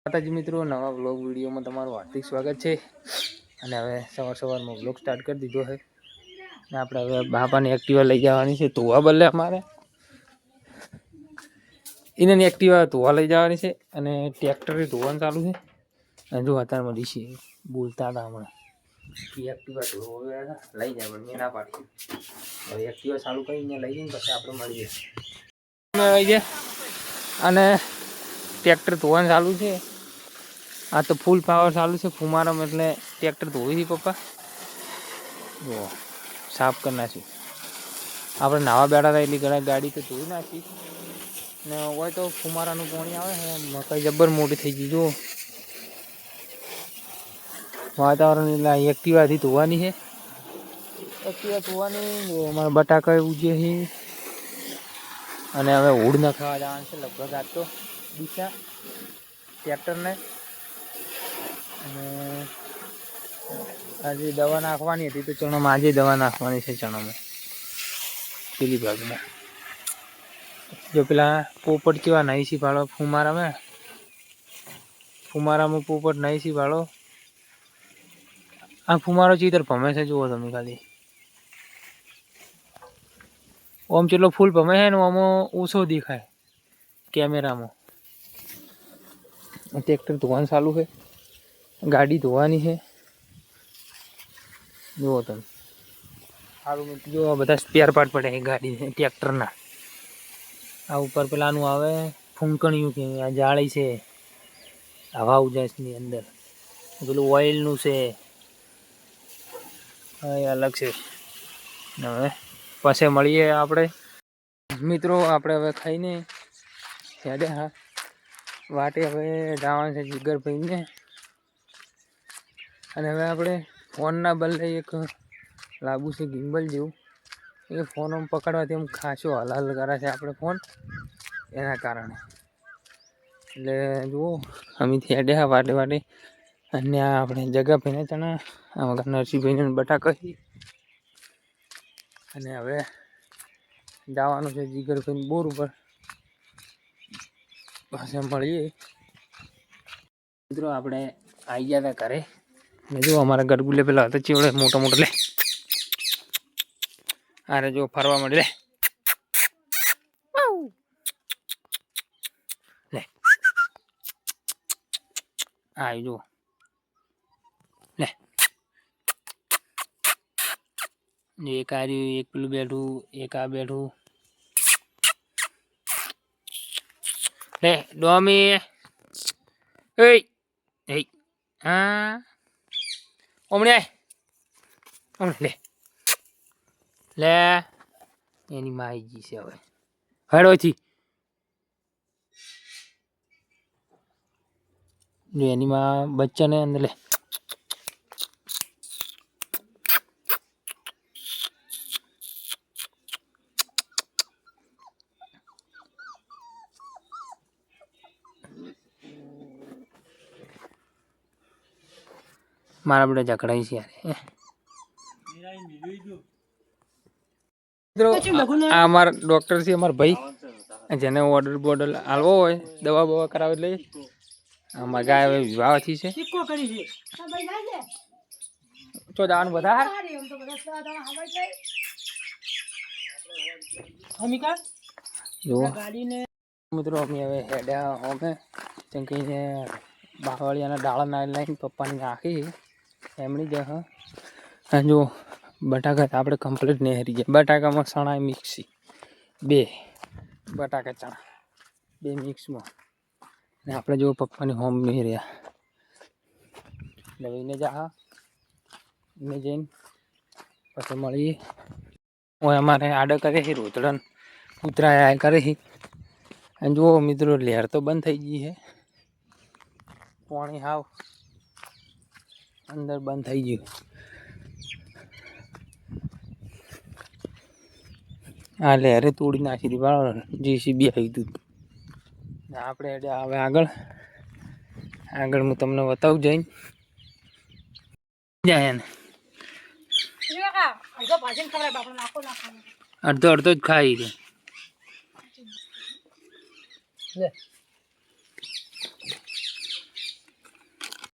માતાજી મિત્રો, નવા વ્લોગ વિડીયોમાં તમારું હાર્દિક સ્વાગત છે. અને હવે સવારમાં વ્લોગ સ્ટાર્ટ કરી દીધો છે. ને આપણે હવે બાપાની એક્ટિવા લઈ જવાની છે ધોવા બદલે અમારે એની એક્ટિવા ધોવા લઈ જવાની છે. અને ટ્રેક્ટર ધોવાનું ચાલુ છે. અને જો અત્યારમાં ડીસી બોલતા હતા હમણાં એક્ટિવા ધોવા લઈ જાય પણ મેં ના પાડી. હવે એક્ટિવા ચાલુ કરીને લઈ જઈને પછી આપણે મળીએ લઈ જાય. અને ટ્રેક્ટર ધોવાનું ચાલુ છે. આ તો ફૂલ પાવર ચાલુ છે ફુમારામાં, એટલે ટ્રેક્ટર ધોવી છે પપ્પા. જો સાફ કરી નાખી. આપણે નાવા બેઠા હતા એટલી ઘણા ગાડી તો ધોઈ નાખી. ને હોય તો ફુમારાનું પાણી આવે છે. મકાઈ જબ્બર મોટી થઈ ગઈ. જો વાતાવરણ એટલે એક્ટિવાથી ધોવાની છે. એક્ટિવા ધોવાની અમારા બટાકા ઉજે છે. અને હવે હુડ ન ખાવા જવાનું છે લગભગ આજ તો દિશા ટ્રેક્ટરને. અને આજે દવા નાખવાની હતી તો ચણામાં આજે દવા નાખવાની છે. ચણામાં પેલી ભાગમાં જો પેલા પોપટ કેવા નહીં સી ભાળો ફુમારામાં પોપટ નહીં સી ભાળો. આ ફુમારો ચીતર ભમે છે જુઓ તમે ખાલી. ઓમ ચેટલો ફૂલ ભમે છે ને આમાં ઓછો દેખાય કેમેરામાં. ટ્રેક્ટર ધોવાનું ચાલુ છે. ગાડી ધોવાની છે. જુઓ તમે સારું જો બધા સ્પેર પાર્ટ પડે ગાડી ટ્રેક્ટરના. આ ઉપર પેલાનું આવે ફૂંકણિયું કે આ જાળી છે હવા ઉજાસની અંદર. પેલું ઓઇલનું છે એ અલગ છે. હવે પછી મળીએ આપણે મિત્રો. આપણે હવે ખાઈને હેડે હા વાટે હવે જવાનું છે જીગરભાઈને. અને હવે આપણે ફોનના બદલે એક લાવવું છે ગિમ્બલ જેવું. એ ફોન આમ પકડવાથી આમ ખાસો હલાલ કરે છે આપણે ફોન, એના કારણે. એટલે જુઓ અમે હેડે હા વાટે વાટે. અને આપણે જગાભાઈને ચણા, આ નરસિંહભાઈને બટાકા. અને હવે જવાનું છે જીગરભાઈ બોર ઉપર. પાછા મળીએ મિત્રો. આપણે આવી ગયા હતા ઘરે. ને જો અમારા ગરગુલે પેલા હતા ચેવડે મોટા મોટા લે. અરે જો ફરવા મળે લે લે. આ જો લે. એક આ રહ્યું, એક પેલું બેઠું, એક આ બેઠું. લે ડોમી એ હા ઓમણે ઓમણે લે લે. એની માઈજી છે હવે હળોથી. જો એની માં બચ્ચાને અંદર લે. મારા બધા ઝઘડાઈ છે યાર. મિત્રો આ અમારા ડૉક્ટર છે અમારા ભાઈ, જેને ઓર્ડર બોર્ડર આલવો હોય દવા બવા કરાવે એટલે અમારા ગાય હવે વિવાહથી છે. તો દાવાનું બધા મિત્રો અમે હવે હેડ્યા અમે જેમ કહીને બાવાળિયાના ડાળા ના લાઈને પપ્પાની નાખી એમની જ. હા જો બટાકા આપણે કમ્પ્લીટ નહીં હરી ગયા. બટાકામાં ચણા મિક્સી બે બટાકા ચણા બે મિક્સમાં. ને આપણે જો પપ્પાની હોમ નહીં રહ્યા લઈને જા એને જઈને પછી મળીએ. હું અમારે આડે કરે છે રોતડન કૂતરા કરે છે. અને જુઓ મિત્રો લહેર તો બંધ થઈ ગઈ છે. પાણી હાવ અંદર બંધ થઈ ગયું. આ લહેરે તોડી નાખી હતી બરાબર. JCB આવી હતું. આપણે હવે આગળ હું તમને બતાવું જઈને જાય ને અડધો જ ખાઈ છે.